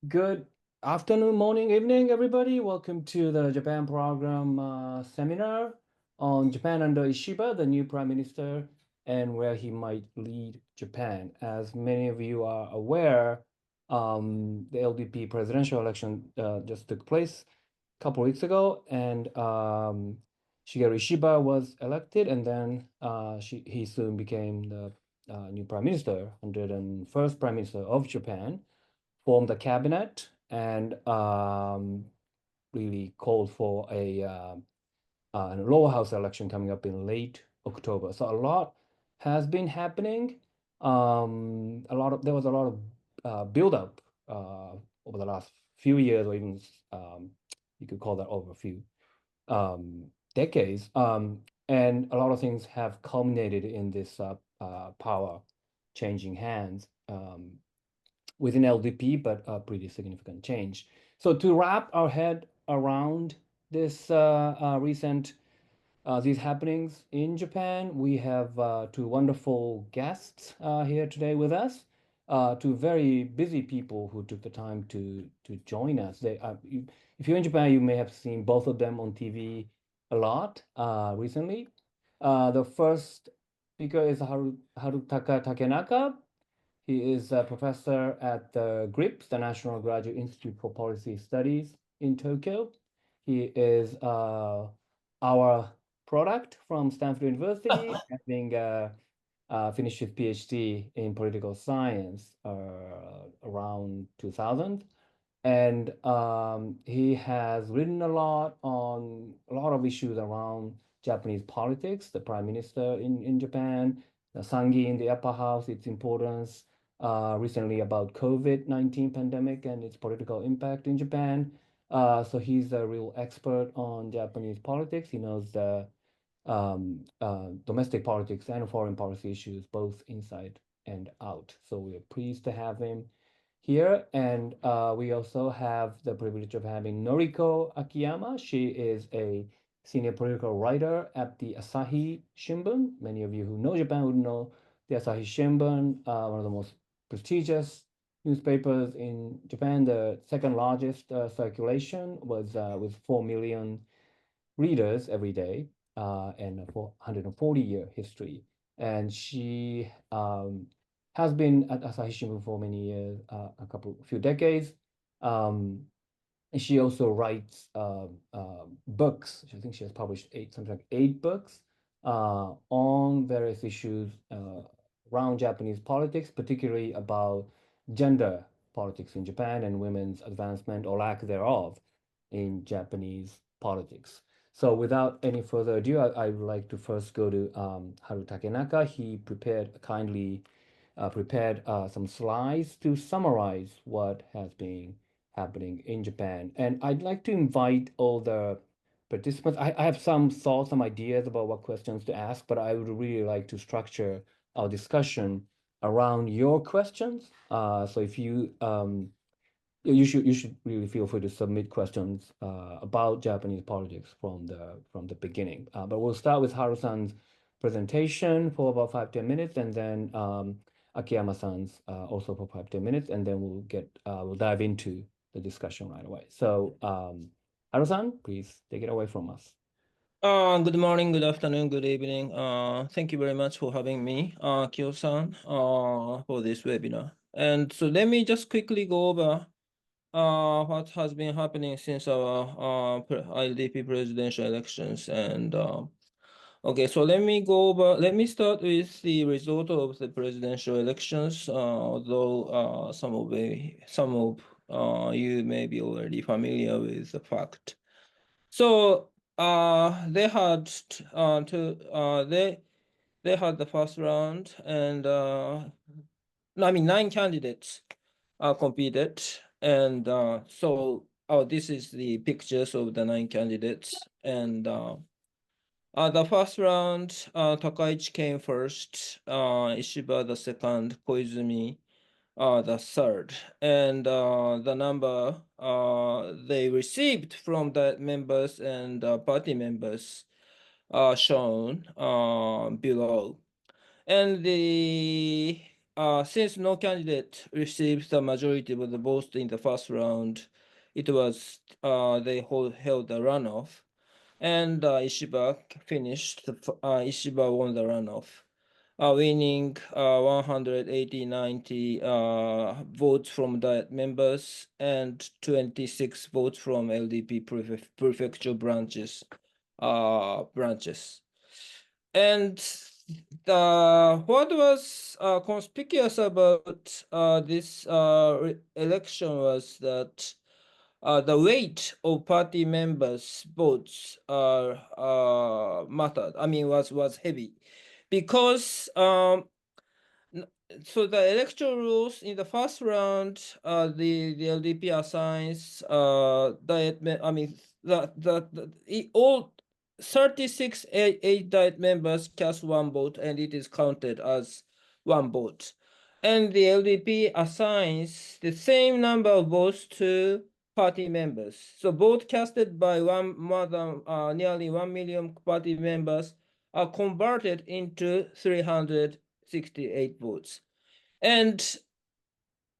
Good afternoon, morning, evening, everybody. Welcome to the Japan program seminar on Japan under Ishiba, the new prime minister, and where he might lead Japan. As many of you are aware, the LDP presidential election just took place a couple weeks ago, and Shigeru Ishiba was elected, and then he soon became the new prime minister, 101st prime minister of Japan, formed a cabinet and really called for a lower house election coming up in late October. So a lot has been happening. There was a lot of build-up over the last few years, or even you could call that over a few decades. And a lot of things have culminated in this power changing hands. Within LDP, but a pretty significant change. So to wrap our head around this recent these happenings in Japan, we have two wonderful guests here today with us. Two very busy people who took the time to join us. If you're in Japan, you may have seen both of them on TV a lot recently. The first speaker is Harutaka Takenaka. He is a professor at the GRIPS, the National Graduate Institute for Policy Studies in Tokyo. He is our product from Stanford University, having finished his PhD in political science around 2000. And he has written a lot on a lot of issues around Japanese politics, the prime minister in Japan, the Sangi in the upper house, its importance, recently about COVID-19 pandemic and its political impact in Japan. So he's a real expert on Japanese politics. He knows the domestic politics and foreign policy issues, both inside and out. So we are pleased to have him here. And we also have the privilege of having Noriko Akiyama. She is a senior political writer at the Asahi Shimbun. Many of you who know Japan would know the Asahi Shimbun, one of the most prestigious newspapers in Japan. The second largest circulation was with 4 million readers every day and a 440-year history. And she has been at Asahi Shimbun for many years, few decades. She also writes books. I think she has published something like 8 books on various issues around Japanese politics, particularly about gender politics in Japan and women's advancement or lack thereof in Japanese politics. So without any further ado, I would like to first go to Haru Takenaka. He kindly prepared some slides to summarize what has been happening in Japan. And I'd like to invite all the participants. I have some thoughts, some ideas about what questions to ask, but I would really like to structure our discussion around your questions. So if you should really feel free to submit questions about Japanese politics from the beginning. But we'll start with Haru-san's presentation for about 5-10 minutes, and then Akiyama-san's also for 5-10 minutes, and then we'll dive into the discussion right away. So Haru-san, please take it away from us. Good morning, good afternoon, good evening. Thank you very much for having me, Kyo-san, for this webinar. And so let me just quickly go over what has been happening since our LDP presidential elections. And okay, so let me start with the result of the presidential elections, although some of you may be already familiar with the fact. So they had they had the first round, and 9 candidates competed, and so this is the pictures of the 9 candidates, and the first round, Takaichi came first, Ishiba the second, Koizumi the third, and the number they received from the members and party members are shown below. And the since no candidate received the majority of the votes in the first round, it was held a runoff, and Ishiba finished. Ishiba won the runoff, winning 180-90 votes from Diet members and 26 votes from LDP prefecture branches. And what was conspicuous about this election was that the weight of party members' votes mattered. I mean, was heavy, because so the electoral rules in the first round, the LDP assigns diet. I mean, all 36 eight diet members cast one vote, and it is counted as one vote. And the LDP assigns the same number of votes to party members. So vote casted by more than nearly 1 million party members are converted into 368 votes. And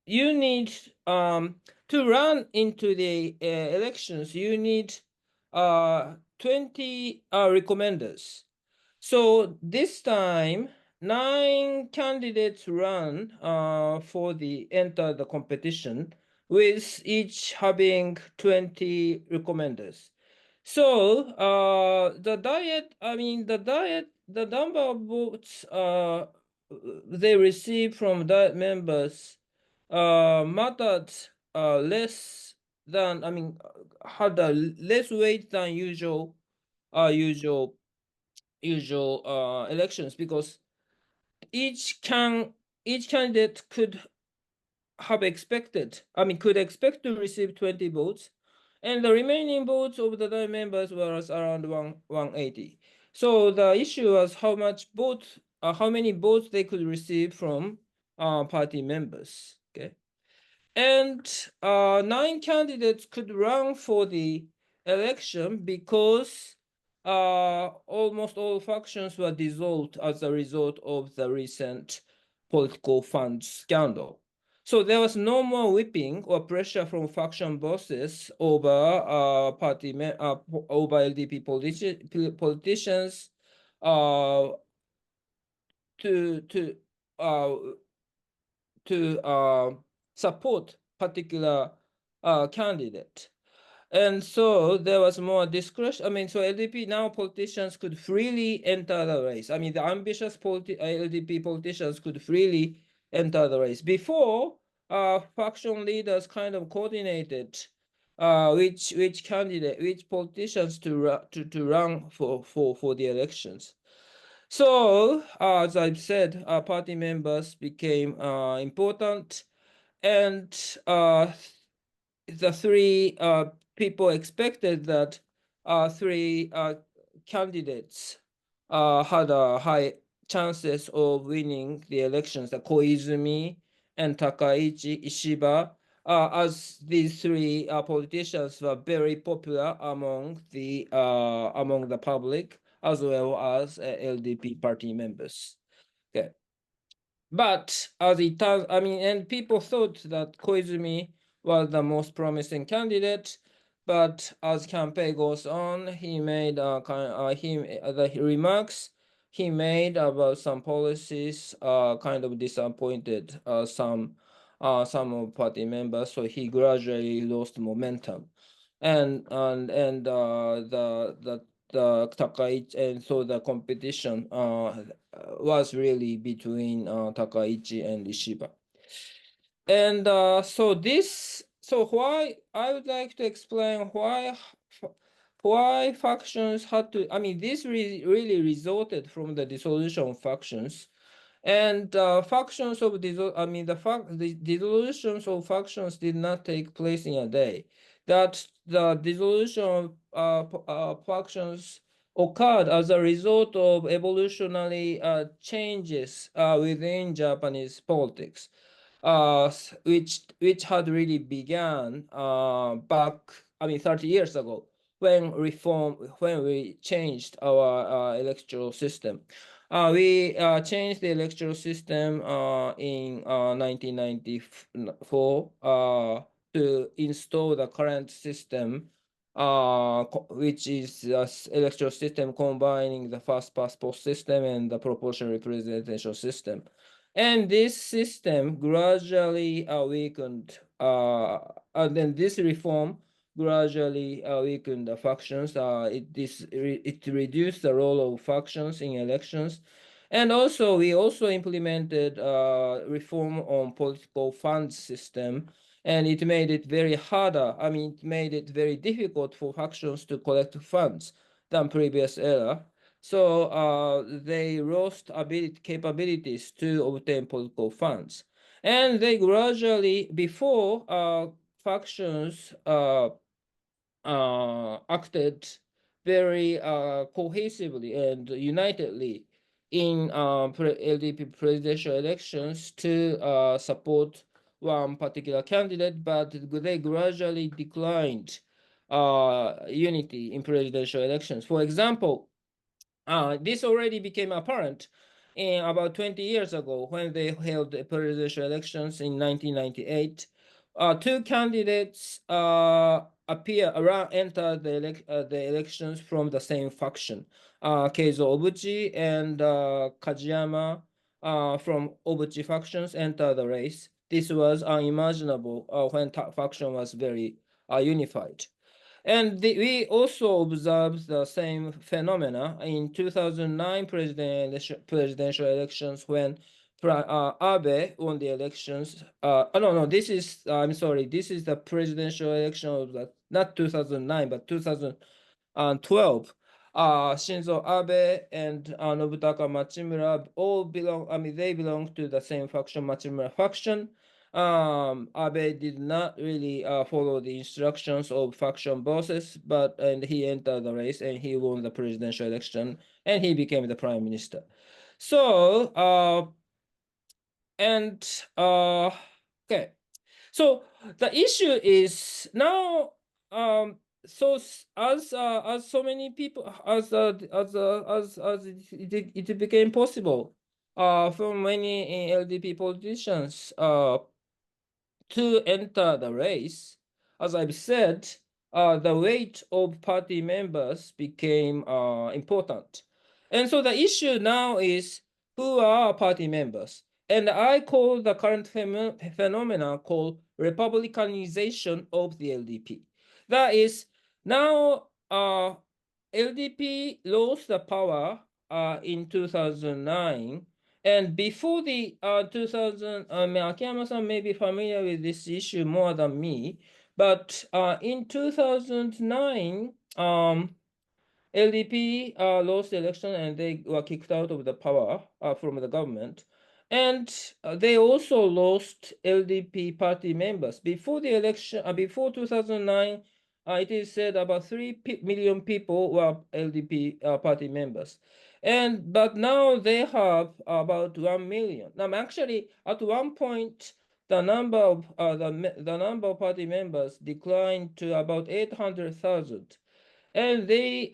you need to run into the elections, you need 20 recommenders. So this time, 9 candidates ran for the enter the competition, with each having 20 recommenders. So the number of votes they received from diet members mattered less than, had a less weight than usual elections, because each candidate could expect to receive 20 votes, and the remaining votes of the diet members was around 180. So the issue was how many votes they could receive from party members. Okay. And 9 candidates could run for the election because almost all factions were dissolved as a result of the recent political fund scandal. So there was no more whipping or pressure from faction bosses over over LDP politicians to support particular candidate. And so there was more discretion. So LDP now politicians could freely enter the race. The ambitious LDP politicians could freely enter the race. Before, faction leaders kind of coordinated which politicians to run for the elections. So, as I've said, party members became important, and the 3 people expected that 3 candidates had high chances of winning the elections, the Koizumi and Takaichi Ishiba, as these 3 politicians were very popular among the public, as well as LDP party members. Okay. But as it turns, and people thought that Koizumi was the most promising candidate, but as campaign goes on, he made the remarks he made about some policies kind of disappointed some of party members, so he gradually lost momentum, and the Takaichi, and so the competition was really between Takaichi and Ishiba. And so why I would like to explain why factions had to, this really resulted from the dissolution of factions. And factions of the dissolutions of factions did not take place in a day. That the dissolution of factions occurred as a result of evolutionary changes within Japanese politics, which had really began back 30 years ago, when we changed our electoral system. We changed the electoral system in 1994 to install the current system, which is electoral system combining the first past post system and the proportional representation system. And this system gradually weakened, and then this reform gradually weakened the factions. It reduced the role of factions in elections. And also, we also implemented reform on political funds system, and it made it very harder. I mean, it made it very difficult for factions to collect funds than previous era. So they lost capabilities to obtain political funds. And they gradually, before factions acted very cohesively and unitedly in LDP presidential elections to support one particular candidate, but they gradually declined unity in presidential elections. For example, this already became apparent in about 20 years ago when they held the presidential elections in 1998. Two candidates entered the elections from the same faction. Keizo Obuchi and Kajiyama from Obuchi factions entered the race. This was unimaginable when faction was very unified. And we also observed the same phenomena in 2009 presidential elections when Abe won the elections. No, this is, I'm sorry, this is the presidential election of not 2009, but 2012. Shinzo Abe and Nobutaka Machimura all belong, I mean, they belong to the same faction, Machimura faction. Abe did not really follow the instructions of faction bosses, and he entered the race and he won the presidential election and he became the prime minister. So, okay. So the issue is now, so as so many people as it became possible for many LDP politicians to enter the race, as I've said, the weight of party members became important. And so the issue now is who are party members? And I call the current phenomenon called republicanization of the LDP. That is, now LDP lost the power in 2009, and before the 2000, Akiyama-san may be familiar with this issue more than me, but in 2009, LDP lost the election and they were kicked out of the power from the government. And they also lost LDP party members. Before the election, before 2009, it is said about 3 million people were LDP party members. But now they have about 1 million. Now, actually, at one point, the number of party members declined to about 800,000. And they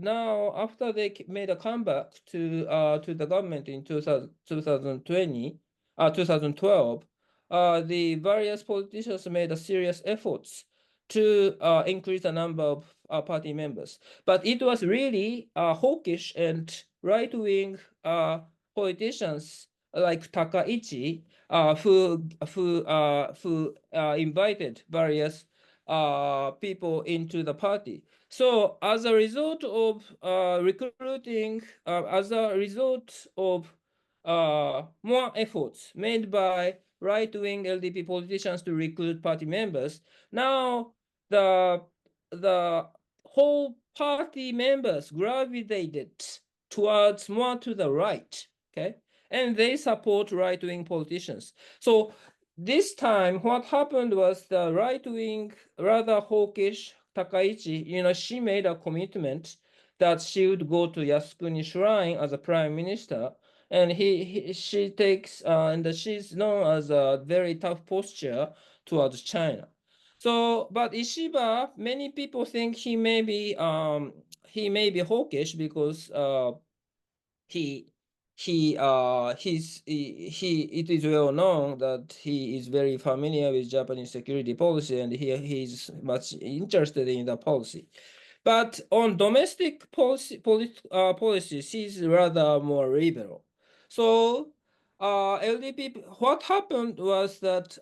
now, after they made a comeback to the government in 2020, 2012, the various politicians made a serious efforts to increase the number of party members. But it was really hawkish and right-wing politicians like Takaichi who invited various people into the party. So as a result of recruiting, as a result of more efforts made by right-wing LDP politicians to recruit party members, now the whole party members gravitated towards more to the right, okay? And they support right-wing politicians. So this time, what happened was the right-wing, rather hawkish Takaichi, she made a commitment that she would go to Yasukuni Shrine as a prime minister, and she takes, and she's known as a very tough posture towards China. So, but Ishiba, many people think he may be hawkish because it is well known that he is very familiar with Japanese security policy, and he's much interested in the policy. But on domestic policies, he's rather more liberal. So LDP, what happened was that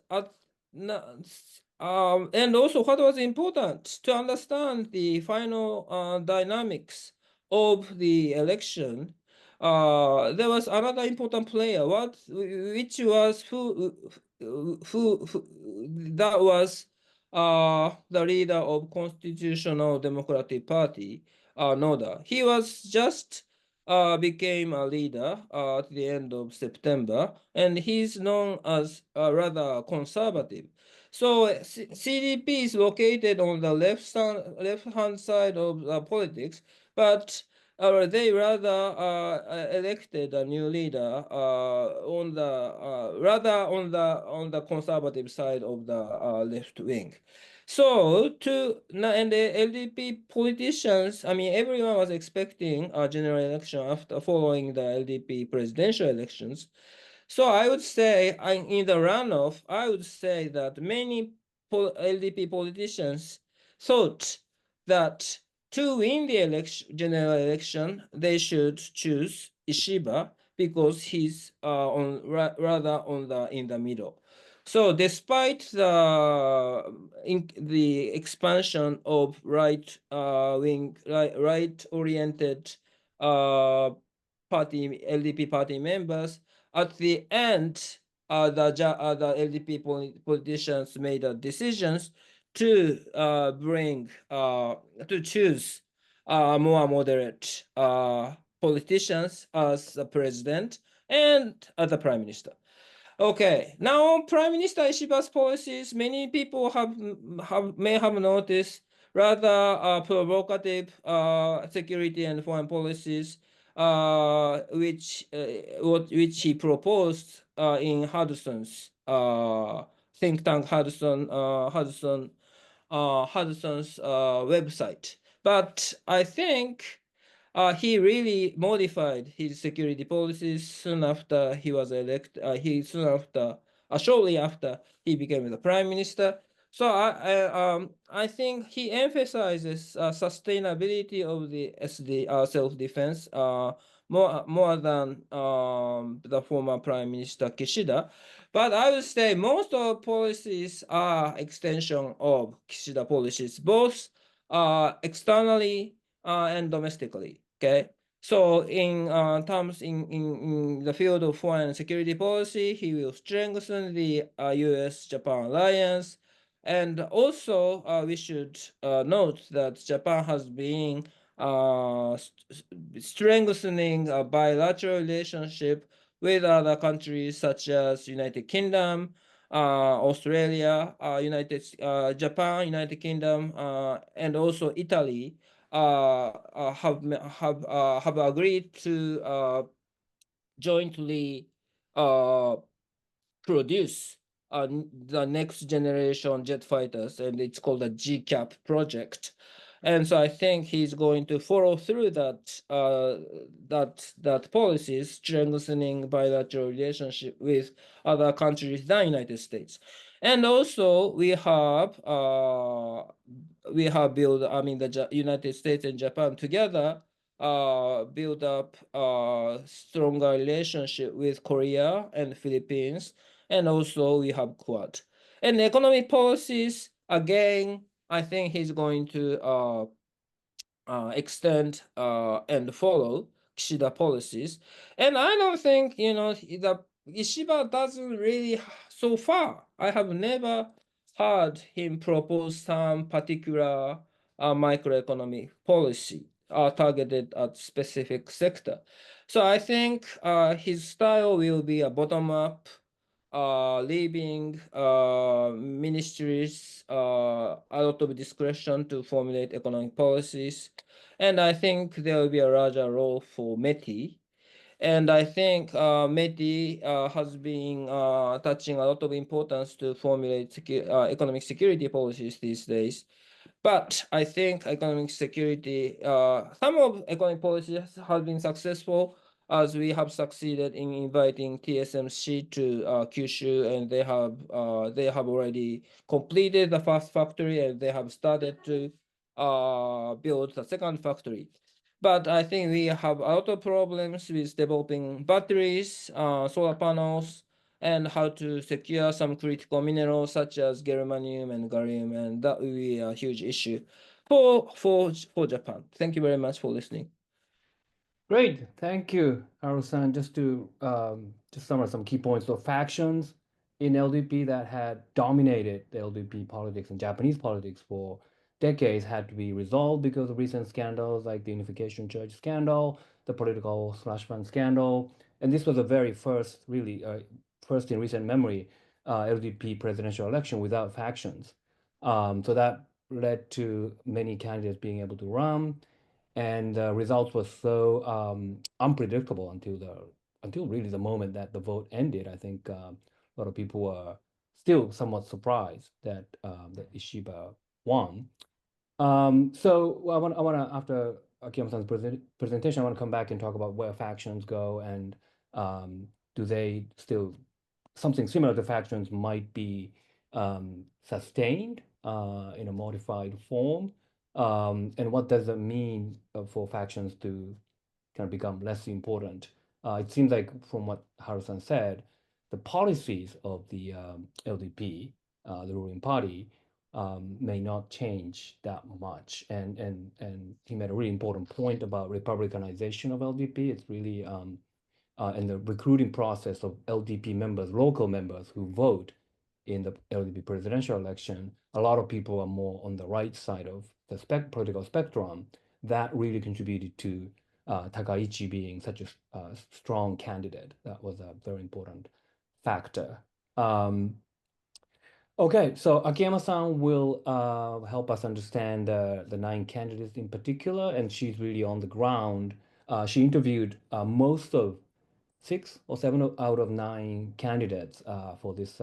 and also what was important to understand the final dynamics of the election, there was another important player, which was who that was the leader of Constitutional Democratic Party, Noda. He was just became a leader at the end of September, and he's known as rather conservative. So CDP is located on the left-hand side of politics, but they rather elected a new leader on the rather on the conservative side of the left wing. So and the LDP politicians, I mean, everyone was expecting a general election after following the LDP presidential elections. So I would say in the runoff, I would say that many LDP politicians thought that to win the general election, they should choose Ishiba because he's rather in the middle. So despite the expansion of right oriented LDP party members, at the end, the LDP politicians made decisions to choose more moderate politicians as the president and as the prime minister. Okay, now Prime Minister Ishiba's policies, many people may have noticed rather provocative security and foreign policies, which he proposed in Hudson's think tank Hudson's website. But I think he really modified his security policies soon after he was elected. Shortly after he became the prime minister. So I think he emphasizes sustainability of the self-defense more than the former prime minister Kishida. But I would say most of policies are extension of Kishida policies, both externally and domestically. Okay. So in terms in the field of foreign security policy, he will strengthen the U.S.-Japan alliance. And also, we should note that Japan has been strengthening a bilateral relationship with other countries such as United Kingdom, Australia, Japan, United Kingdom, and also Italy have agreed to jointly produce the next generation jet fighters, and it's called the GCAP project. And so I think he's going to follow through that policies, strengthening bilateral relationship with other countries than United States. And also we have built, I mean, the United States and Japan together build up a stronger relationship with Korea and Philippines, and also we have Quad. And economic policies, again, I think he's going to extend and follow Kishida policies. And I don't think, the Ishiba doesn't really, so far, I have never heard him propose some particular microeconomic policy targeted at specific sector. So I think his style will be a bottom-up, leaving ministries a lot of discretion to formulate economic policies. And I think there will be a larger role for METI. And I think METI has been touching a lot of importance to formulate economic security policies these days. But I think economic security, some of economic policies have been successful, as we have succeeded in inviting TSMC to Kyushu, and they have already completed the first factory, and they have started to build the second factory. But I think we have a lot of problems with developing batteries, solar panels, and how to secure some critical minerals such as germanium and gallium, and that will be a huge issue for Japan. Thank you very much for listening. Great, thank you, Haru-san. Just to just summarize some key points. So factions in LDP that had dominated the LDP politics and Japanese politics for decades had to be resolved because of recent scandals like the Unification Church scandal, the political slush fund scandal, and this was the very first, really, first in recent memory, LDP presidential election without factions. So that led to many candidates being able to run, and the results were so unpredictable until really the moment that the vote ended. I think a lot of people were still somewhat surprised that that Ishiba won. So I want to after Akiyama-san's presentation, I want to come back and talk about where factions go, and do they still something similar to factions might be sustained in a modified form, and what does it mean for factions to kind of become less important? It seems like from what Haru-san said, the policies of the LDP, the ruling party, may not change that much. And he made a really important point about republicanization of LDP. It's really and the recruiting process of LDP members, local members who vote in the LDP presidential election. A lot of people are more on the right side of the political spectrum. That really contributed to Takaichi being such a strong candidate. That was a very important factor. Okay, so Akiyama-san will help us understand the 9 candidates in particular, and she's really on the ground. She interviewed most of 6 or 7 out of 9 candidates for this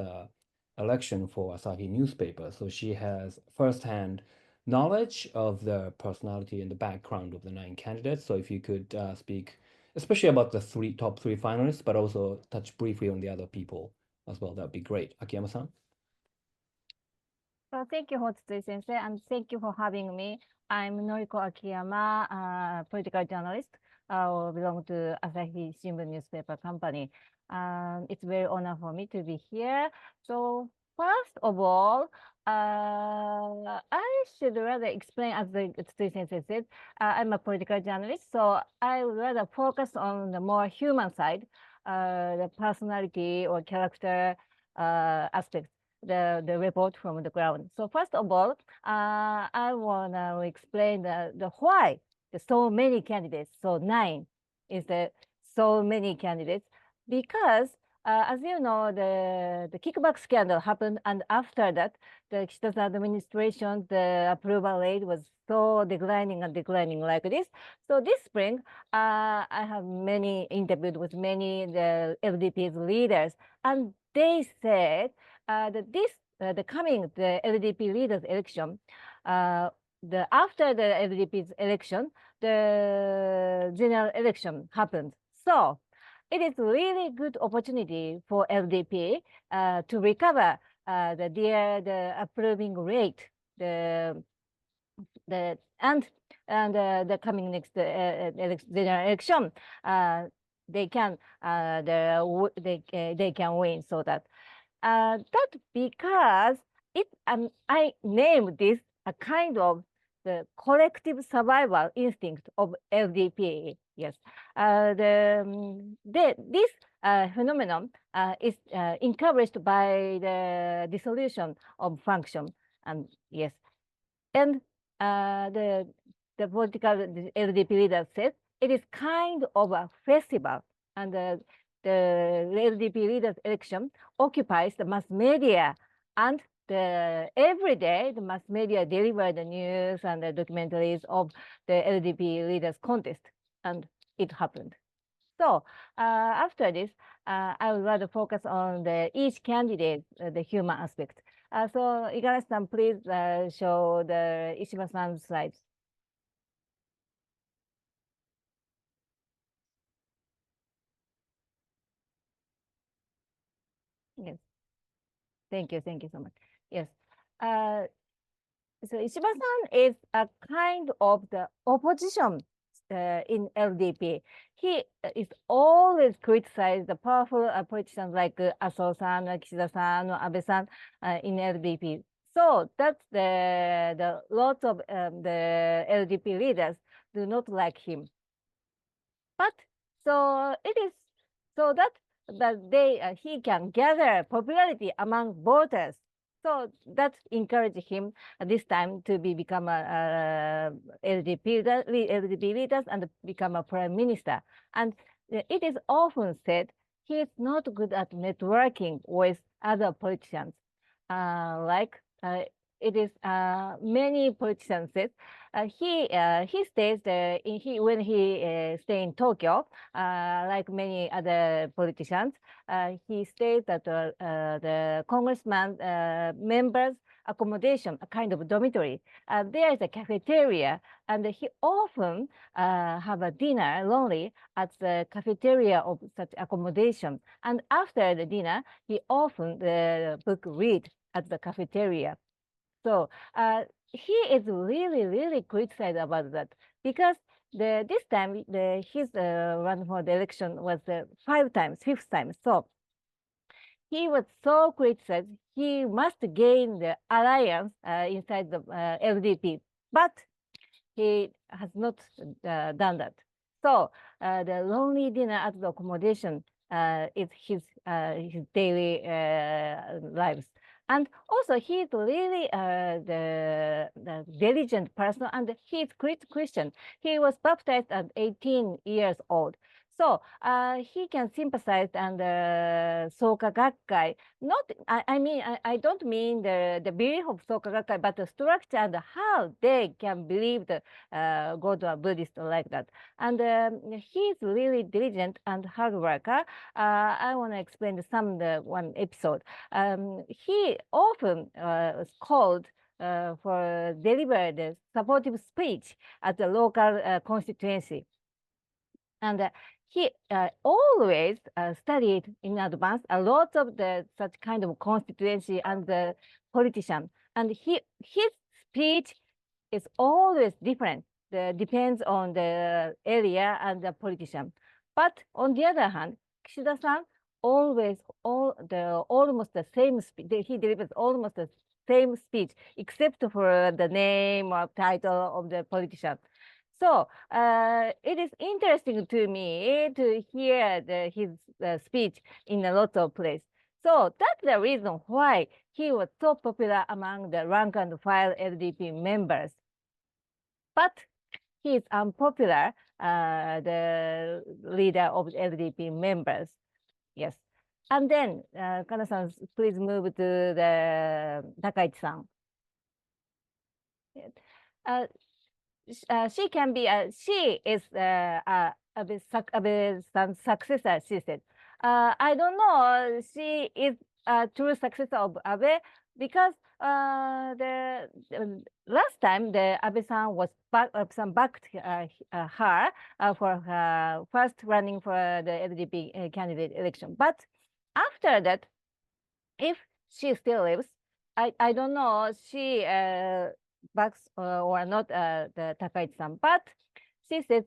election for Asahi newspaper. So she has firsthand knowledge of the personality and the background of the 9 candidates. So if you could speak, especially about the top three finalists, but also touch briefly on the other people as well, that'd be great. Akiyama-san. So thank you, Hotsui-sensei, and thank you for having me. I'm Noriko Akiyama, political journalist, belong to Asahi Shimbun newspaper company. It's very honor for me to be here. So first of all, I should rather explain, as the Hotsui-sensei said, I'm a political journalist, so I would rather focus on the more human side, the personality or character aspects. The report from the ground. So first of all, I want to explain the why there's so many candidates. So 9 is the so many candidates because as you know, the kickback scandal happened, and after that, the Kishida's administration, the approval rate was so declining and declining like this. So this spring, I have interviewed with many the LDP's leaders, and they said that the LDP leaders election, after the LDP's election, the general election happened. So it is really good opportunity for LDP to recover the approving rate, the coming next general election, they can they can win. So that because I named this a kind of the collective survival instinct of LDP. Yes, this phenomenon is encouraged by the dissolution of function, and yes, and the political LDP leader said it is kind of a festival, and the LDP leaders election occupies the mass media, and every day the mass media deliver the news and the documentaries of the LDP leaders contest, and it happened. So after this, I would rather focus on each candidate, the human aspect. So Igarashi-san, please show the Ishiba-san's slides. Yes. Thank you so much. Yes. So Ishiba-san is a kind of the opposition in LDP. He is always criticized the powerful politicians like Aso-san, Kishida-san, or Abe-san in LDP. So that's the lots of the LDP leaders do not like him. But so it is so that he can gather popularity among voters. So that encouraged him this time to become a LDP leaders and become a prime minister. And it is often said he is not good at networking with other politicians. It is many politicians said he stays when he stay in Tokyo, like many other politicians. He stays at the congressman members' accommodation, a kind of dormitory. There is a cafeteria, and he often have a dinner lonely at the cafeteria of such accommodation. And after the dinner, he often book read at the cafeteria. So he is really criticized about that because this time his run for the election was fifth time. So he was so criticized. He must gain the alliance inside the LDP, but he has not done that. So the lonely dinner at the accommodation is his daily lives. And also, he's really the diligent person, and he's Christian. He was baptized at 18 years old. So he can sympathize and Soka Gakkai. Not, I don't mean the belief of Soka Gakkai, but the structure and how they can believe the God or Buddhist like that. And he's really diligent and hard worker. I want to explain one episode. He often is called for deliver the supportive speech at the local constituency. And he always studied in advance a lot of such kind of constituency and the politician. And his speech is always different. Depends on the area and the politician. But on the other hand, Kishida-san almost the same speech. He delivers almost the same speech, except for the name or title of the politician. So it is interesting to me to hear his speech in a lot of places. So that's the reason why he was so popular among the rank and file LDP members. But he is unpopular, the leader of LDP members. Yes. And then, Kana-san, please move to the Takaichi-san. She is Abe's successor, she said. I don't know, she is a true successor of Abe because the last time the Abe-san was backed her for her first running for the LDP candidate election. But after that, if she still lives, I don't know, she backs or not the Takaichi-san, but she says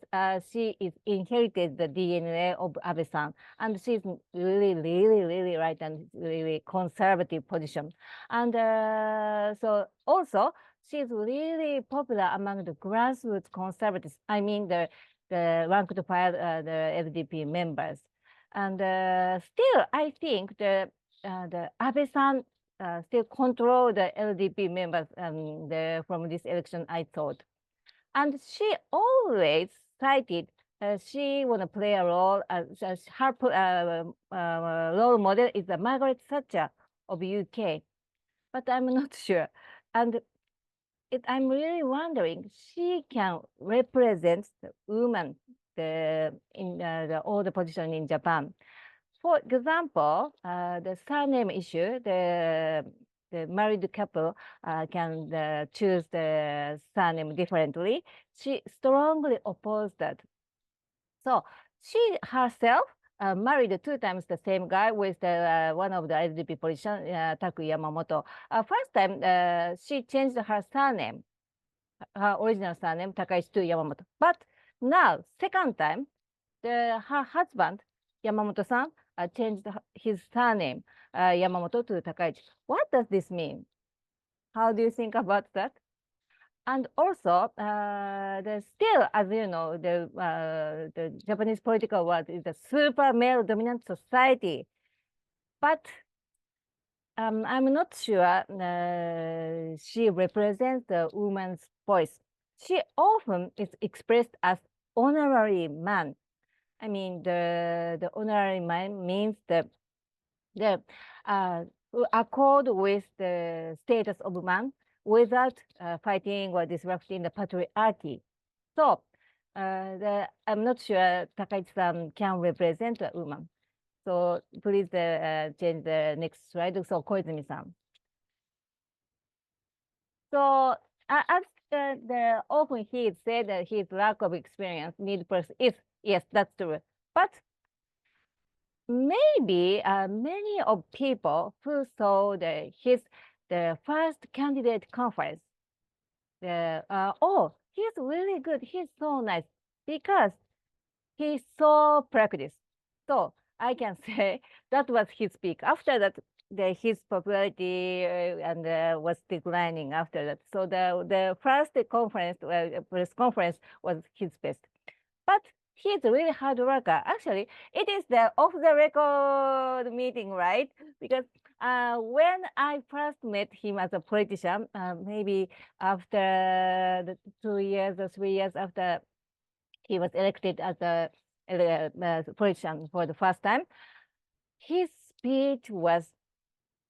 she is inherited the DNA of Abe-san, and she's really right and really conservative position. And so also she's really popular among the grassroots conservatives. I mean the rank to file the LDP members. And still, I think the Abe-san still control the LDP members from this election, I thought. And she always cited she want to play a role as her role model is the Margaret Thatcher of UK, but I'm not sure. And I'm really wondering she can represent the woman in all the position in Japan. For example, the surname issue, the married couple can choose the surname differently. She strongly opposed that. So she herself married 2 times the same guy with the one of the LDP politician, Takuyama Yamamoto. First time, she changed her surname, her original surname, Takaichi to Yamamoto. But now, second time, her husband, Yamamoto-san, changed his surname, Yamamoto, to Takaichi. What does this mean? How do you think about that? And also, still, as you know, the Japanese political world is a super male dominant society. But I'm not sure she represents the woman's voice. She often is expressed as honorary man. I mean, the honorary man means the who accord with the status of man without fighting or disrupting the patriarchy. So I'm not sure Takaichi-san can represent a woman. So please change the next slide. So Koizumi-san. So as the often he said that his lack of experience need person is, yes, that's true. But maybe many of people who saw the first candidate conference, oh, he's really good, he's so nice, because he saw practice. So I can say that was his peak. After that, his popularity was declining after that. So the first conference, press conference, was his best. But he's a really hard worker. Actually, it is the off the record meeting, right? Because when I first met him as a politician, maybe after the 2 years or 3 years after he was elected as a politician for the first time, his speech was,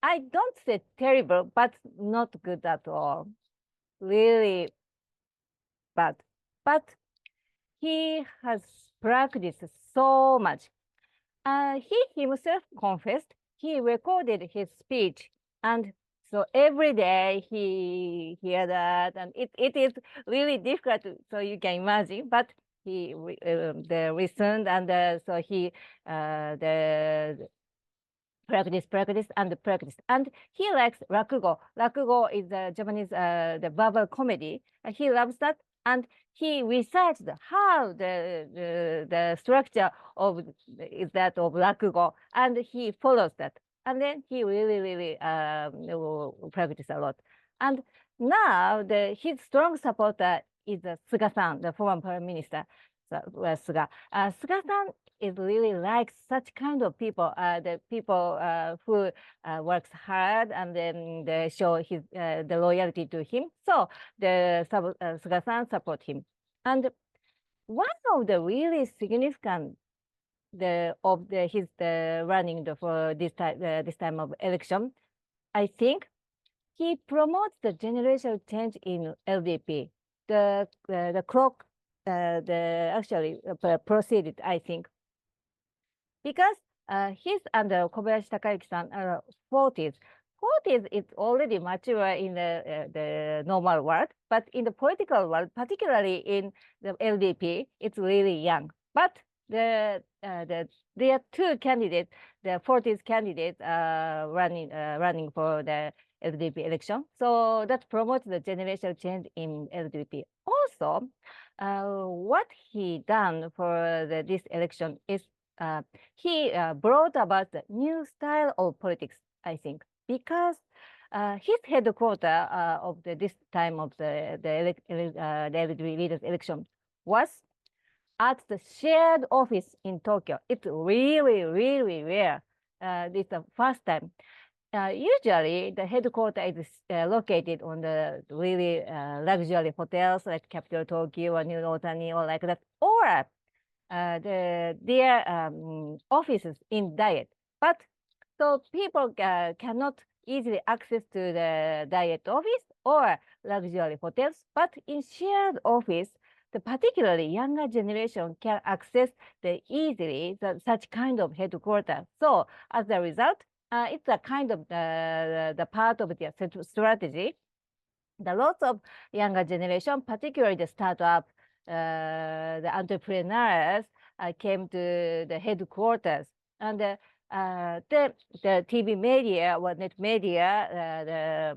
I don't say terrible, but not good at all. Really bad. But he has practiced so much. He himself confessed he recorded his speech, and so every day he hear that, and it is really difficult, so you can imagine. But he listened, and so he the practice, and he likes rakugo. Rakugo is a Japanese the verbal comedy. He loves that, and he researched how the structure of is that of rakugo, and he follows that, and then he really practice a lot. And now his strong supporter is Suga-san, the former prime minister. Suga. Suga-san is really like such kind of people, the people who works hard, and then they show his the loyalty to him. So the Suga-san support him. And one of the really significant his running for this time of election, I think he promotes the generational change in LDP. The clock actually proceeded, I think, because he's under Kobayashi Takayuki-san 40s. 40s is already mature in the normal world, but in the political world, particularly in the LDP, it's really young. But there are two candidates, the 40s candidates running for the LDP election. So that promotes the generational change in LDP. Also, what he done for this election is he brought about the new style of politics, I think, because his headquarters of this time of the LDP leaders election was at the shared office in Tokyo. It's really rare. It's the first time. Usually, the headquarters is located on the really luxury hotels like Capital Tokyo or New Otani or like that, or their offices in Diet. But so people cannot easily access to the Diet office or luxury hotels, but in shared office, the particularly younger generation can access such kind of headquarters. So as a result, it's a kind of the part of their strategy. The lots of younger generation, particularly the startup, the entrepreneurs, came to the headquarters, and the TV media or net media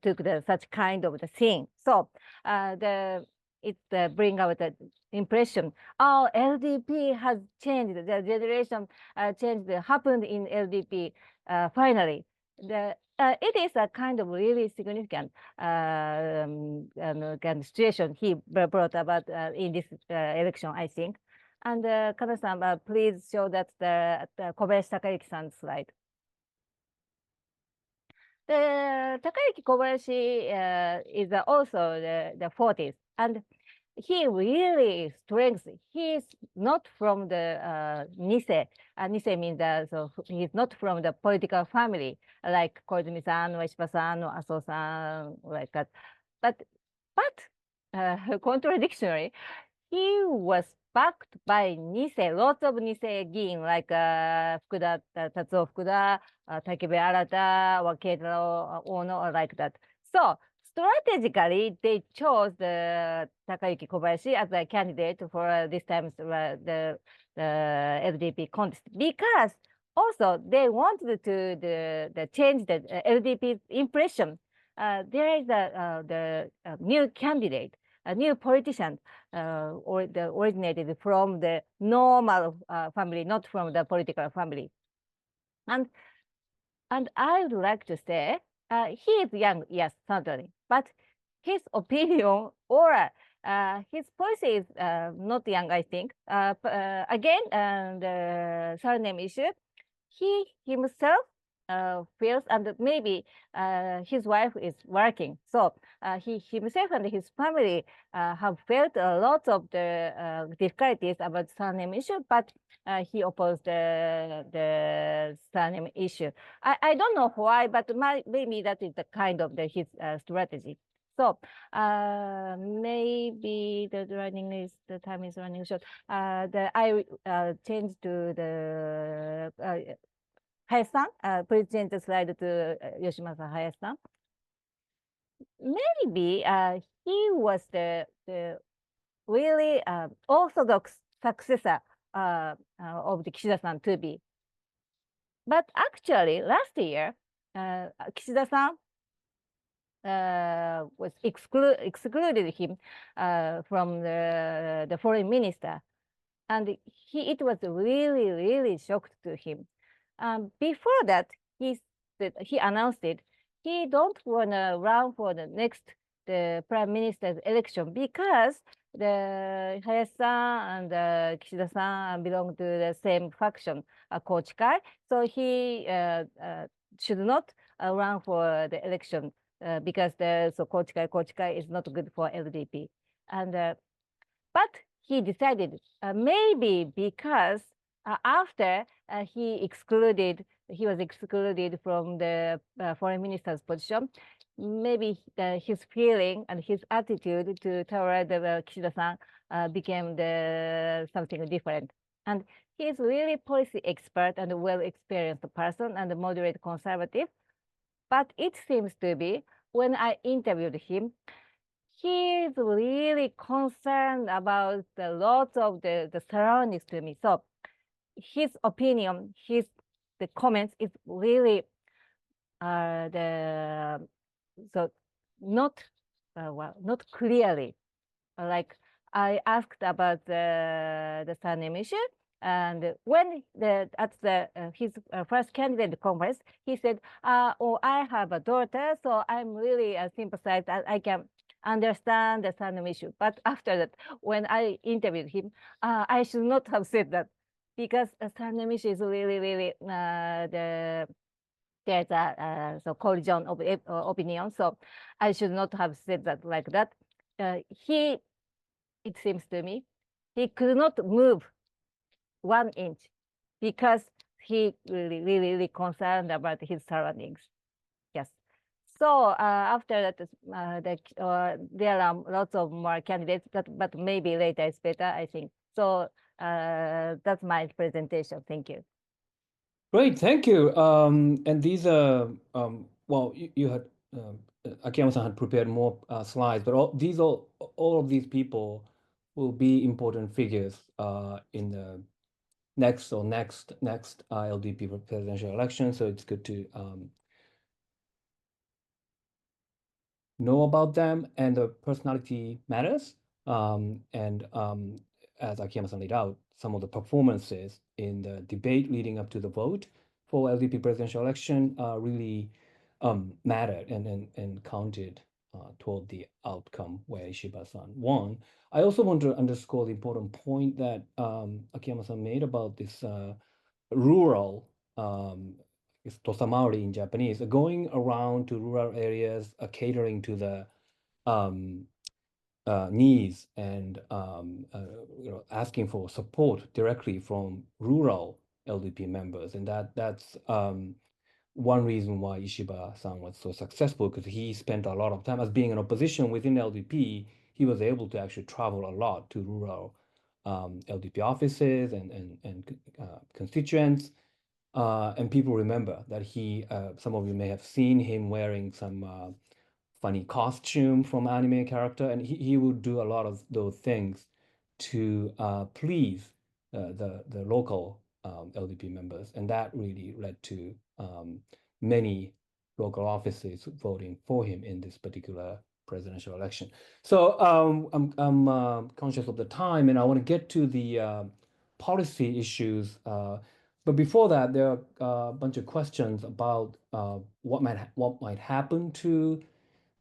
took such kind of the scene. So it bring out the impression, oh, LDP has changed, the generation changed, happened in LDP finally. It is a kind of really significant kind of situation he brought about in this election, I think. And Kana-san, please show that the Kobayashi Takayuki-san's slide. The Takayuki Kobayashi is also the 40s, and he really strengths. He's not from the Nisei. Nisei means so he's not from the political family like Koizumi-san, or Ishiba-san, or Aso-san, like that. But contradictory, he was backed by Nisei, lots of Nisei Gin, like Fukuda, Tatsuo Fukuda, Takebe Arata, or Keitaro Ono, or like that. So strategically, they chose the Takayuki Kobayashi as a candidate for this time's the LDP contest, because also they wanted to change the LDP's impression. There is the new candidate, a new politician, or originated from the normal family, not from the political family. And I would like to say, he is young, yes, certainly, but his opinion or his policy is not young, I think. Again, the surname issue, he himself feels, and maybe his wife is working. So he himself and his family have felt a lot of the difficulties about surname issue, but he opposed the surname issue. I don't know why, but maybe that is the kind of his strategy. So maybe the time is running short. I changed to the Hayashi-san, please change the slide to Yoshimasa Hayashi-san. Maybe he was the really orthodox successor of the Kishida-san to be. But actually, last year, Kishida-san was excluded him from the foreign minister, and it was really, really shocked to him. Before that, he announced it. He don't want to run for the next prime minister's election because the Hayashi-san and Kishida-san belong to the same faction, Kochikai. So he should not run for the election because Kochikai is not good for LDP. And but he decided maybe because after he was excluded from the foreign minister's position, maybe his feeling and his attitude toward the Kishida-san became something different. And he is really policy expert and a well-experienced person and a moderate conservative. But it seems to be, when I interviewed him, he is really concerned about the lots of the surroundings to me. So his opinion, the comments is really not not clearly. Like I asked about the surname issue, and when his first candidate conference, he said, "Oh, I have a daughter, so I'm really sympathized. I can understand the surname issue." But after that, when I interviewed him, I should not have said that, because surname issue is really, really there's a collision of opinion. So I should not have said that like that. It seems to me, he could not move 1 inch because he really concerned about his surroundings. Yes. So after that, there are lots of more candidates, but maybe later it's better, I think. So that's my presentation. Thank you. Great, thank you. And these are, well, you had, Akiyama-san had prepared more slides, but all of these people will be important figures in the next LDP presidential election. So it's good to know about them, and the personality matters. As Akiyama-san laid out, some of the performances in the debate leading up to the vote for LDP presidential election really mattered and counted toward the outcome where Ishiba-san won. I also want to underscore the important point that Akiyama-san made about this rural it's tosamaori in Japanese, going around to rural areas, catering to the needs and asking for support directly from rural LDP members, and that's one reason why Ishiba-san was so successful, because he spent a lot of time as being an opposition within LDP. He was able to actually travel a lot to rural LDP offices and constituents. And people remember that some of you may have seen him wearing some funny costume from anime character, and he would do a lot of those things to please the local LDP members, and that really led to many local offices voting for him in this particular presidential election. So I'm conscious of the time, and I want to get to the policy issues. But before that, there are a bunch of questions about what might happen to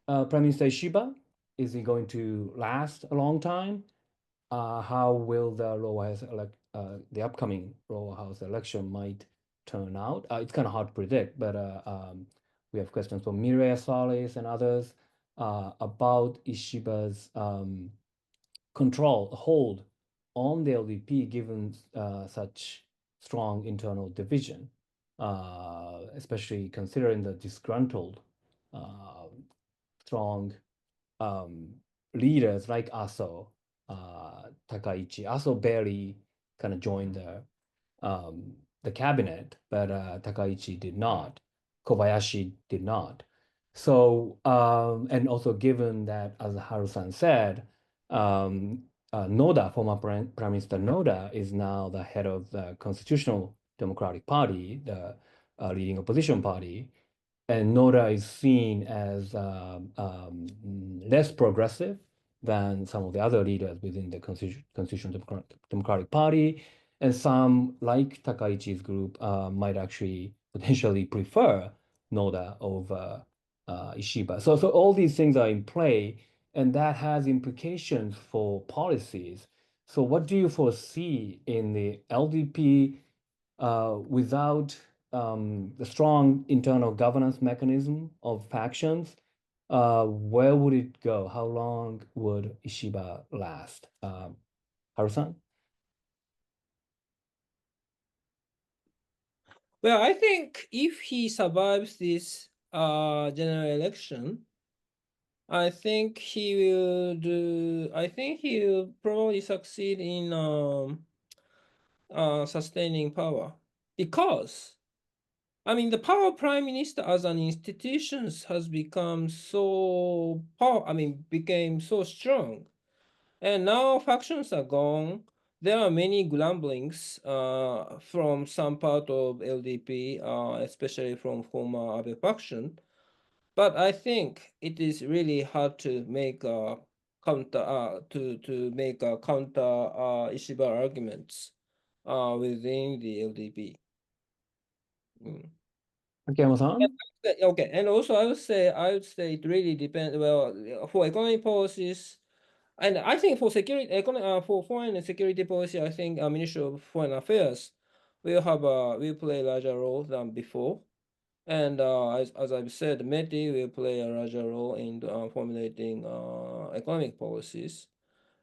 Prime Minister Ishiba. Is he going to last a long time? How will the upcoming lower house election might turn out? It's kind of hard to predict, but we have questions from Mireya Solis and others about Ishiba's hold on the LDP, given such strong internal division, especially considering the disgruntled, strong leaders like Aso, Takaichi. Aso barely kind of joined the cabinet, but Takaichi did not. Kobayashi did not. So, and also given that, as Haru-san said, Noda, former Prime Minister Noda, is now the head of the Constitutional Democratic Party, the leading opposition party. And Noda is seen as less progressive than some of the other leaders within the Constitutional Democratic Party. And some, like Takaichi's group, might actually potentially prefer Noda over Ishiba. So all these things are in play, and that has implications for policies. So what do you foresee in the LDP without the strong internal governance mechanism of factions? Where would it go? How long would Ishiba last? Haru-san? Well, I think if he survives this general election, I think he will probably succeed in sustaining power, because I mean the power of prime minister as an institution has become became so strong, and now factions are gone. There are many grumblings from some part of LDP, especially from former Abe faction. But I think it is really hard to make a counter Ishiba arguments within the LDP. Akiyama-san? Okay, and also I would say it really depends. Well, for economic policies, and I think for for foreign and security policy, I think Ministry of Foreign Affairs will play a larger role than before. And as I've said, METI will play a larger role in formulating economic policies.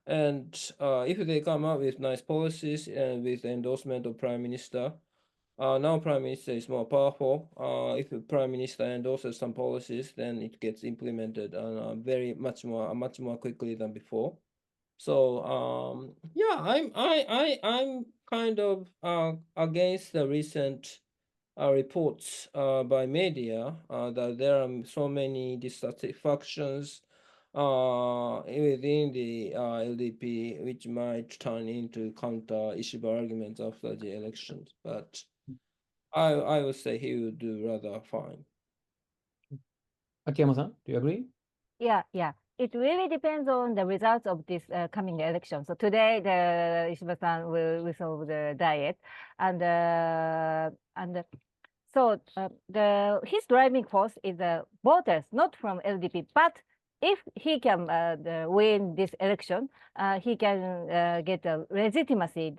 And if they come up with nice policies and with endorsement of Prime Minister, now Prime Minister is more powerful. If the Prime Minister endorses some policies, then it gets implemented much more quickly than before. So yeah, I'm kind of against the recent reports by media that there are so many dissatisfactions within the LDP, which might turn into counter Ishiba arguments after the elections. But I would say he would do rather fine. Akiyama-san, do you agree? Yeah, yeah. It really depends on the results of this coming election. So today, the Ishiba-san will resolve the diet, and so his driving force is the voters, not from LDP. But if he can win this election, he can get a legitimacy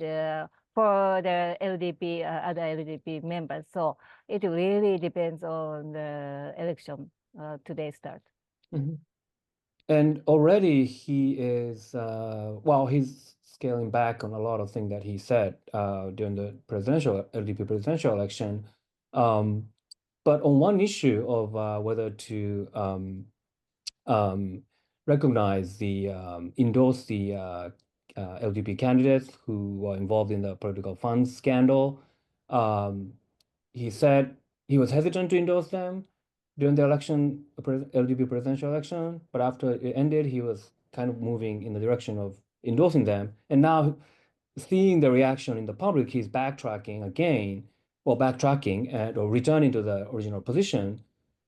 for the LDP, other LDP members. So it really depends on the election today start. Mhm. And already he is, well, he's scaling back on a lot of things that he said during the LDP presidential election. But on one issue of whether to recognize endorse the LDP candidates who were involved in the political funds scandal, um, he said he was hesitant to endorse them during the election, LDP presidential election, but after it ended, he was kind of moving in the direction of endorsing them. And now, seeing the reaction in the public, he's backtracking again, or backtracking or returning to the original position.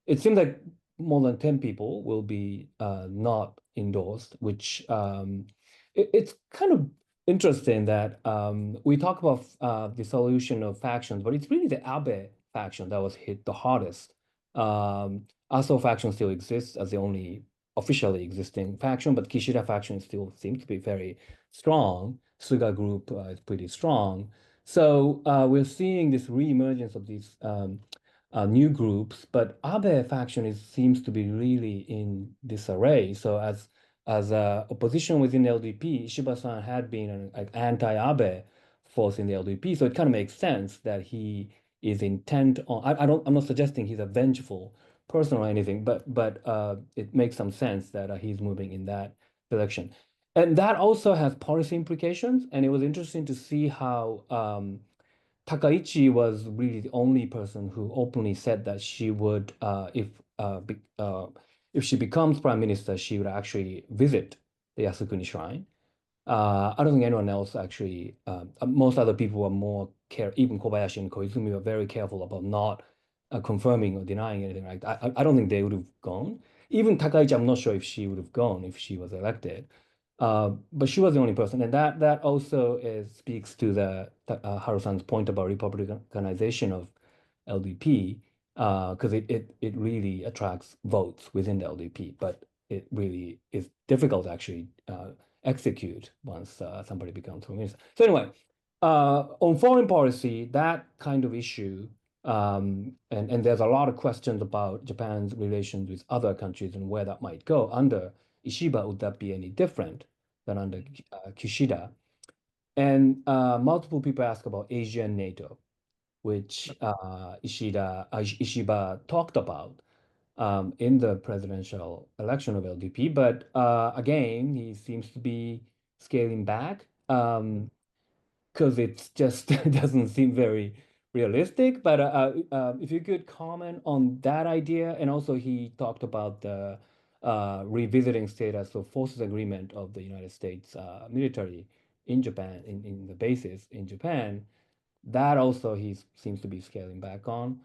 It seems like more than 10 people will be not endorsed, which it's kind of interesting that we talk about the solution of factions, but it's really the Abe faction that was hit the hardest. Aso faction still exists as the only officially existing faction, but Kishida faction still seems to be very strong. Suga group is pretty strong. So we're seeing this reemergence of these new groups, but Abe faction seems to be really in disarray. So as a opposition within the LDP, Ishiba-san had been an anti-Abe force in the LDP, so it kind of makes sense that he is intent on. I'm not suggesting he's a vengeful person or anything, but it makes some sense that he's moving in that direction. And that also has policy implications. And it was interesting to see how Takaichi was really the only person who openly said that she would, if she becomes prime minister, she would actually visit the Yasukuni Shrine. I don't think anyone else actually, most other people were more even Kobayashi and Koizumi were very careful about not confirming or denying anything like that. I don't think they would have gone. Even Takaichi, I'm not sure if she would have gone if she was elected. But she was the only person. And that also speaks to the Haru-san's point about republicanization of LDP, because it really attracts votes within the LDP, but it really is difficult to actually execute once somebody becomes prime minister. So anyway, on foreign policy, that kind of issue, and there's a lot of questions about Japan's relations with other countries and where that might go. Under Ishiba, would that be any different than under Kishida? And multiple people ask about Asia and NATO, which Ishiba talked about in the presidential election of LDP. But again, he seems to be scaling back because it just doesn't seem very realistic. But if you could comment on that idea, and also he talked about the revisiting status of forces agreement of the United States military in Japan, in the bases in Japan, that also he seems to be scaling back on.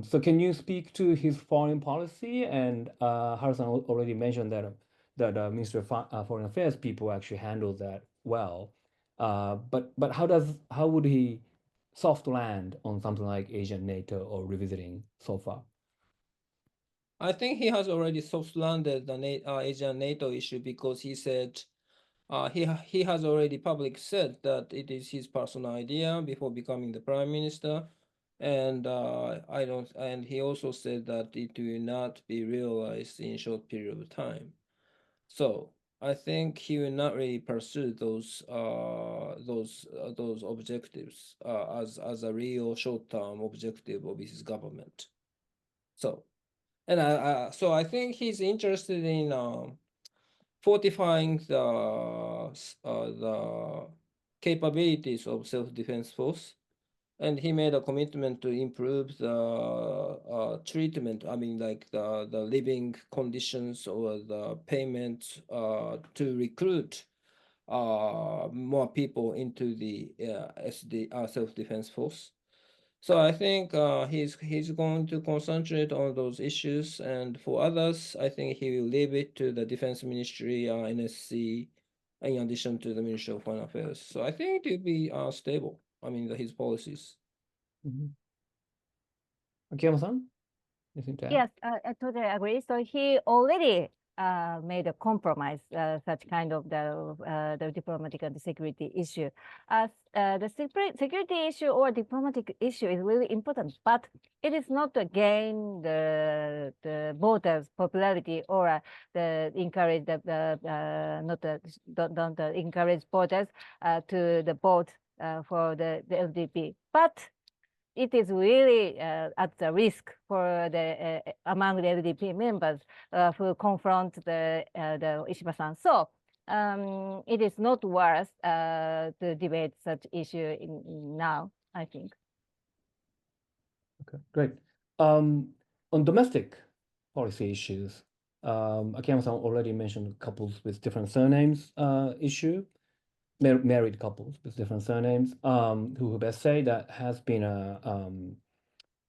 So can you speak to his foreign policy? And Haru-san already mentioned that Ministry of Foreign Affairs people actually handle that well. But how would he soft land on something like Asian NATO or revisiting so far? I think he has already soft landed the Asian NATO issue because he said he has already publicly said that it is his personal idea before becoming the prime minister, and and he also said that it will not be realized in short period of time. So I think he will not really pursue those objectives as a real short-term objective of his government. So so I think he's interested in fortifying the capabilities of self-defense force and he made a commitment to improve the treatment. I mean, like the living conditions or the payments to recruit more people into the SD self-defense force. So I think he's going to concentrate on those issues, and for others, I think he will leave it to the Defense Ministry, NSC, in addition to the Ministry of Foreign Affairs. So I think it will be stable. I mean, his policies. Akiyama-san, anything to add? Yes, I totally agree. So he already made a compromise, such kind of the diplomatic and security issue. The security issue or diplomatic issue is really important, but it is not to gain the voters' popularity or the encourage not don't encourage voters to the vote for the LDP, but it is really at the risk for the among the LDP members who confront the Ishiba-san. So it is not worth to debate such issue now, I think. Okay, great. On domestic policy issues, Akiyama-san already mentioned couples with different surnames issue, married couples with different surnames, who best say that has been a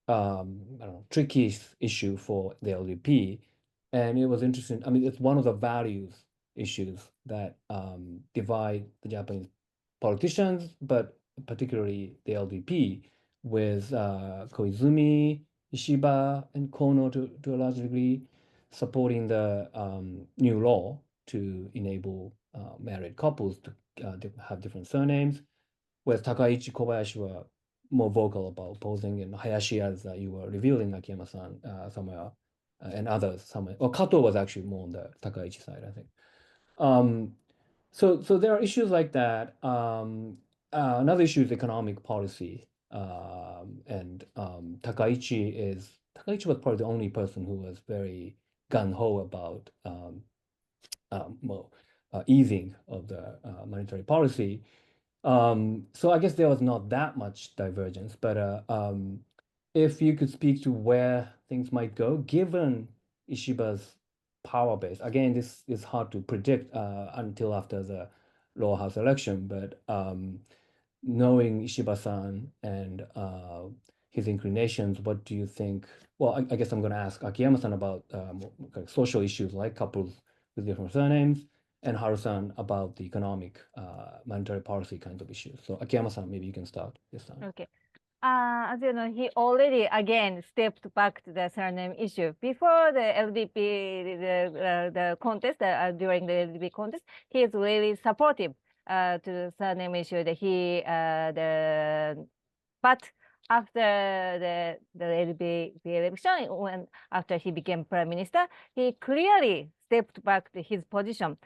I don't know, tricky issue for the LDP. And it was interesting. I mean, it's one of the values issues that divide the Japanese politicians, but particularly the LDP, with Koizumi, Ishiba, and Kono to a large degree supporting the new law to enable married couples to have different surnames, whereas Takaichi Kobayashi were more vocal about opposing, and Hayashi, as you were revealing, Akiyama-san, somewhere, and others somewhere. Or Kato was actually more on the Takaichi side, I think. So there are issues like that. Another issue is economic policy. And Takaichi was probably the only person who was very gung-ho about easing of the monetary policy. So I guess there was not that much divergence, but if you could speak to where things might go, given Ishiba's power base. Again, this is hard to predict until after the lower house election, but knowing Ishiba-san and his inclinations, what do you think? Well, I guess I'm going to ask Akiyama-san about social issues like couples with different surnames, and Haru-san about the economic monetary policy kind of issues. So Akiyama-san, maybe you can start this time. Okay. As you know, he already again stepped back to the surname issue. Before the LDP, the contest, during the LDP contest, he is really supportive to the surname issue. But after the LDP election, after he became prime minister, he clearly stepped back to his position.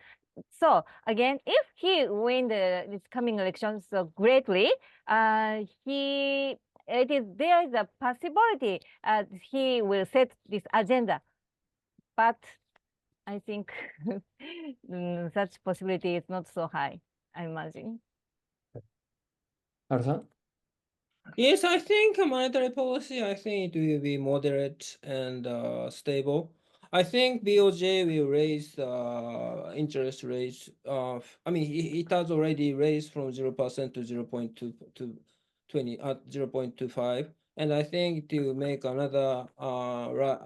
So again, if he win this coming election so greatly, there is a possibility he will set this agenda, but I think such possibility is not so high, I imagine. Haru-san? Yes, I think monetary policy, I think it will be moderate and stable. I think BOJ will raise interest rates of, I mean, it has already raised from 0% to 0.2 to 20 at 0.25. And I think it will make another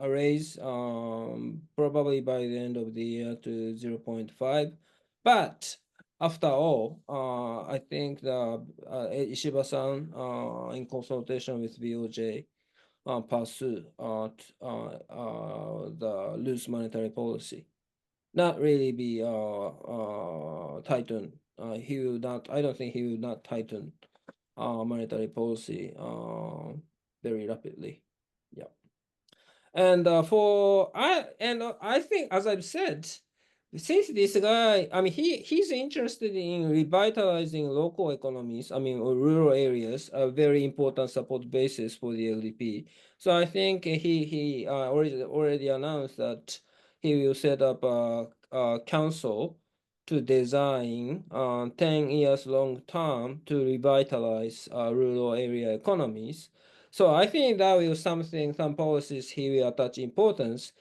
raise probably by the end of the year to 0.5. But after all, I think the Ishiba-san, in consultation with BOJ, pursue the loose monetary policy, not really be tighten. He will not. I don't think he will not tighten monetary policy very rapidly. Yeah, and I think, as I've said, since this guy, I mean, he's interested in revitalizing local economies, I mean, or rural areas, a very important support basis for the LDP. So I think he already announced that he will set up a council to design 10 years long term to revitalize rural area economies. So I think that will some policies he will attach importance.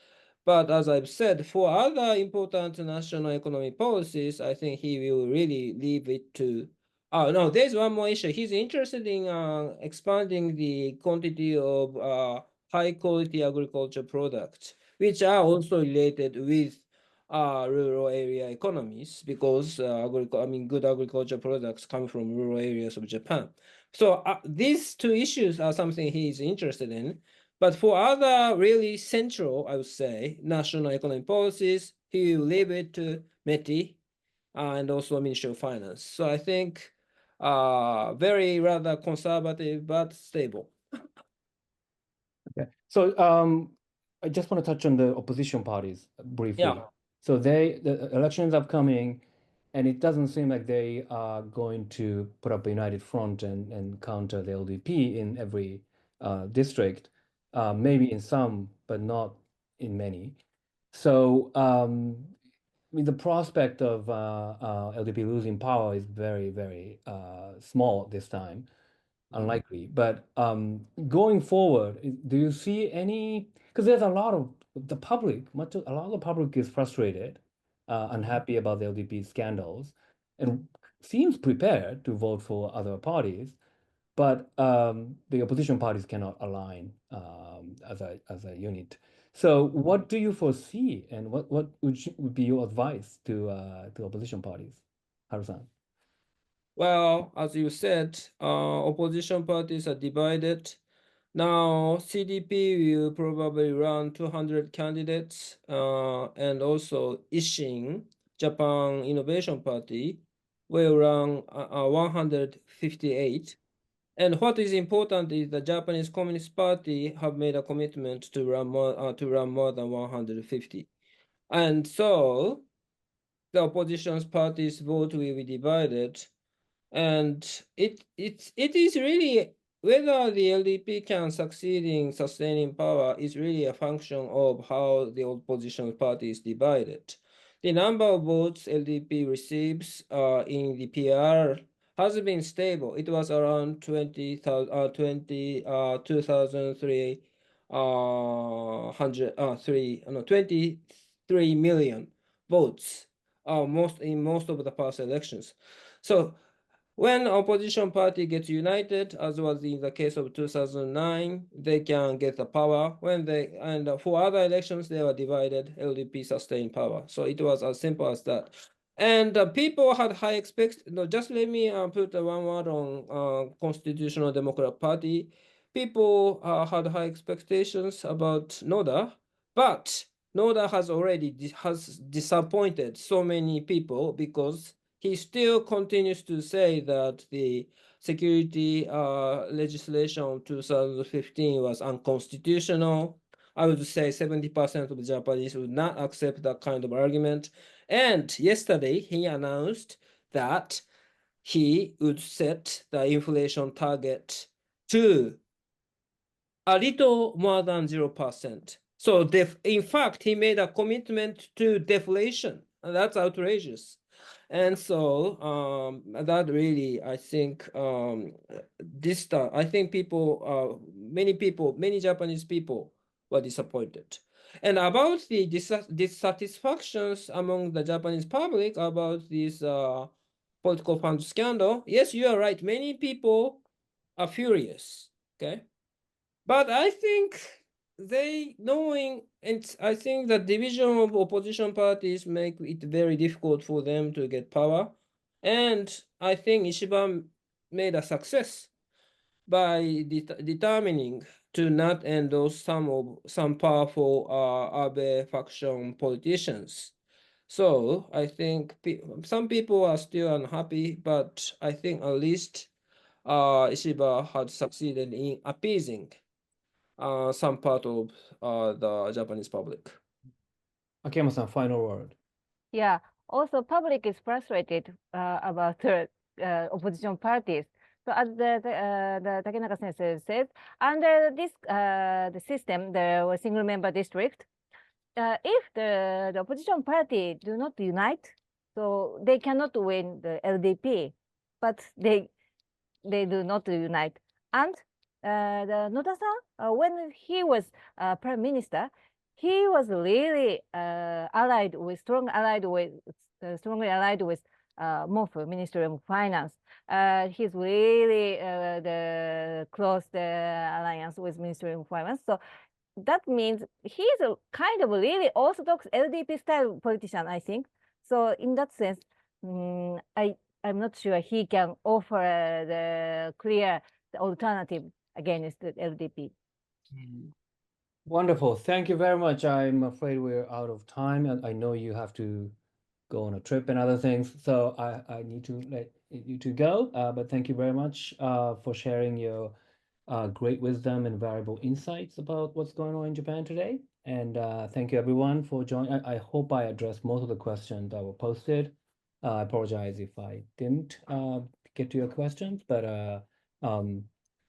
But as I've said, for other important national economic policies, I think he will really leave it to. Oh no, there's one more issue. He's interested in expanding the quantity of high quality agriculture products, which are also related with rural area economies, because good agriculture products come from rural areas of Japan. So these two issues are something he is interested in. But for other really central, I would say, national economic policies, he will leave it to METI and also Ministry of Finance. So I think very rather conservative but stable. Okay. So I just want to touch on the opposition parties briefly. Yeah. So the elections upcoming, and it doesn't seem like they are going to put up a united front and counter the LDP in every district, maybe in some, but not in many. So I mean, the prospect of LDP losing power is very, very small this time. Unlikely. But going forward, do you see any? Because there's a lot of the public, a lot of the public is frustrated, unhappy about the LDP scandals, and seems prepared to vote for other parties, but the opposition parties cannot align as a unit. So, what do you foresee, and what would be your advice to opposition parties, Haru-san? Well, as you said, opposition parties are divided. Now, CDP will probably run 200 candidates, and also Ishin, Japan Innovation Party, will run 158. And what is important is the Japanese Communist Party have made a commitment to run more than 150. And so the opposition parties' vote will be divided. And it is really whether the LDP can succeed in sustaining power is really a function of how the opposition party is divided. The number of votes LDP receives in the PR has been stable. It was around 23 million votes in most of the past elections. So when opposition party gets united, as was in the case of 2009, they can get the power. And for other elections, they were divided, LDP sustained power. So it was as simple as that. And people had high expectations. No, just let me put one word on Constitutional Democrat Party. People had high expectations about Noda, but Noda has already disappointed so many people because he still continues to say that the security legislation of 2015 was unconstitutional. I would say 70% of the Japanese would not accept that kind of argument. And yesterday, he announced that he would set the inflation target to a little more than 0%. So in fact, he made a commitment to deflation, and that's outrageous. And so that really, I think, I think many Japanese people were disappointed. And about the dissatisfactions among the Japanese public about this political fund scandal, yes, you are right. Many people are furious, okay? But I think I think the division of opposition parties make it very difficult for them to get power. And I think Ishiba made a success by determining to not endorse some powerful Abe faction politicians. So I think some people are still unhappy, but I think at least Ishiba had succeeded in appeasing some part of the Japanese public. Akiyama-san, final word. Yeah. Also, public is frustrated about the opposition parties. So as the Takenaka sensei said, under this the system, the single member district, if the opposition party do not unite, So they cannot win the LDP, but they do not unite. And the Noda-san, when he was prime minister, he was really strongly allied with MOF, Ministry of Finance. He's really the close alliance with Ministry of Finance. So that means he's a kind of really orthodox LDP style politician, I think. So in that sense, I'm not sure he can offer the clear alternative against the LDP. Wonderful. Thank you very much. I'm afraid we're out of time, and I know you have to go on a trip and other things, so I need to let you to go. But thank you very much for sharing your great wisdom and valuable insights about what's going on in Japan today. And thank you everyone for joining. I hope I addressed most of the questions that were posted. I apologize if I didn't get to your questions, but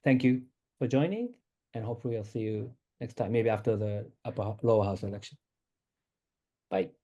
thank you for joining, and hopefully I'll see you next time, maybe after the lower house election. Bye.